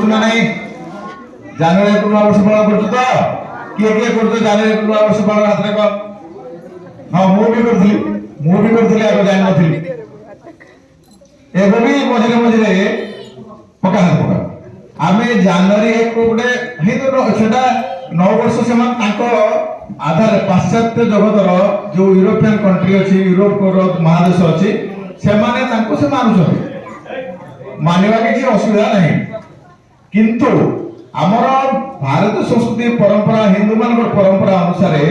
করছো না নাই জানুয়ারি 1 নববর্ষ পালন করছো তো কিଏ କିଏ করছো জানুয়ারি 1 নববর্ষ পালন হাত রাখ হ্যাঁ ମୁଁ ବି করଥିଲି আগে জানি নଥିଲି ଏବେ ବି ମଝିରେ ମଝିରେ ପକା ଆମେ ଜାନୁଆରୀ 1 ଗୋଟେ ହିନ୍ଦୁ ସେଟା ନବବର୍ଷ ସେମାନେ ତାଙ୍କ ଆଧାରରେ ପାଶ୍ଚାତ୍ୟ ଜଗତର ଯୋଉ ୟୁରୋପିଆନ କଣ୍ଟ୍ରି ଅଛି ୟୁରୋପର ମହାଦେଶ ଅଛି ସେମାନେ ତାଙ୍କୁ ସେ ମାନୁଛନ୍ତି ମାନିବା କିଛି ଅସୁବିଧା ନାହିଁ କିନ୍ତୁ ଆମର ଭାରତୀୟ ସଂସ୍କୃତି ପରମ୍ପରା ହିନ୍ଦୁ ମାନଙ୍କର ପରମ୍ପରା ଅନୁସାରେ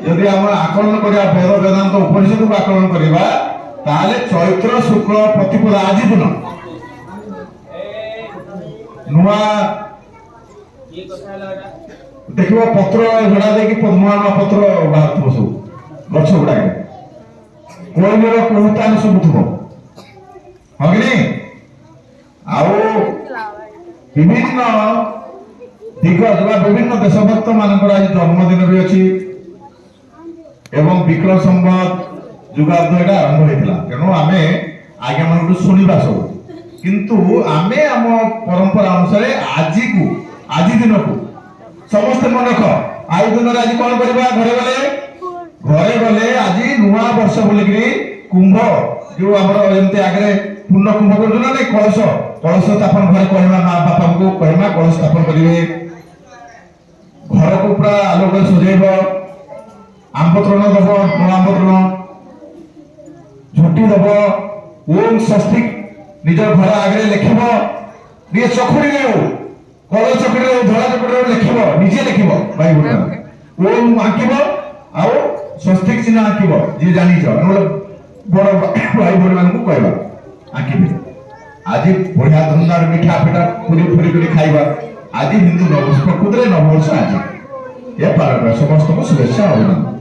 ଯଦି ଆମେ ଆକଳନ କରିବା ବେଦ ବେଦାନ୍ତ ଉପନିଷଦକୁ ଆକଳନ କରିବା ତାହେଲେ ଚୈତ୍ର ଶୁକ୍ଳ ପ୍ରତିପଦ ଆଜି ଦିନ ନୂଆ ଦେଖିବ ପତ୍ର ଝଡ଼ା ଦେଇକି ନୂଆ ନୂଆ ପତ୍ର ବାହାରୁଥିବ ସବୁ ଗଛ ଗୁଡାକ କୋଇଲର କୁହୁତାନ ସବୁ ଥିବ ହଁ କି ନାଇଁ ଆଉ ବିଭିନ୍ନ ଦିଗ ବା ବିଭିନ୍ନ ଦେଶଭକ୍ତ ମାନଙ୍କର ଆଜି ଜନ୍ମଦିନ ବି ଅଛି ଏବଂ ବିକ୍ରମ ସମ୍ବତ ଯୁଗାବ୍ଦ ଏଟା ଆରମ୍ଭ ହେଇଥିଲା ତେଣୁ ଆମେ ଆଜ୍ଞା ମାନଙ୍କୁ ଶୁଣିବା ସବୁ କିନ୍ତୁ ଆମେ ଆମ ପରମ୍ପରା ଅନୁସାରେ ଆଜି ଦିନକୁ ସମସ୍ତେ ମନେ ରଖ ଆଜି ଦିନରେ ଆଜି କଣ କରିବା ଘରେ ଗଲେ ଆଜି ନୂଆ ବର୍ଷ ବୋଲିକିରି କୁମ୍ଭ ଯୋଉ ଆମର ଯେମିତି ଆଗରେ ପୂର୍ଣ୍ଣ କୁମ୍ଭ କରୁଛୁ ନା ନାଇଁ କଳସ ସ୍ଥାପନ ଘରେ କହିବା ମା ବାପାଙ୍କୁ କହିବା କଳସ ସ୍ଥାପନ କରିବେ ଘରକୁ ପୁରା ଆଲୋକରେ ସଜେଇବ ଆମ୍ବତ୍ରଣ ଦବ ନୂଆ ଆମ୍ବତ୍ରଣ ଝୋଟି ଦବ ଓಂ ସ୍ୱସ୍ତିକ ନିଜ ଘର ଆଗରେ ଲେଖିବ ନିଜେ ଚକୁଡିରେ ହଉ କଳ ଚକୁଡିରେ ହଉ ଧଳା ଚକୁଡିରେ ଲେଖିବ ନିଜେ ଲେଖିବ ଭାଇ ଭଉଣୀ ଓಂ ଆଙ୍କିବ ଆଉ ସ୍ୱସ୍ତିକ ଚିହ୍ନ ଆଙ୍କିବ ଯିଏ ଜାଣିଛ ନହେଲେ ବଡ ଭାଇ ଭଉଣୀ ମାନଙ୍କୁ କହିବା ଆଙ୍କିବେ ଆଜି ବଢିଆ ଧନ୍ଦାର ମିଠା ଫିଠା ପୁରୀ କରି ଖାଇବା ଆଜି ହିନ୍ଦୁ ନବବର୍ଷ ପ୍ରକୃତରେ ନବବର୍ଷ ଆଜି ଏ ପାଳନ ସମସ୍ତଙ୍କୁ ଶୁଭେଚ୍ଛା ଅଭିନନ୍ଦନ।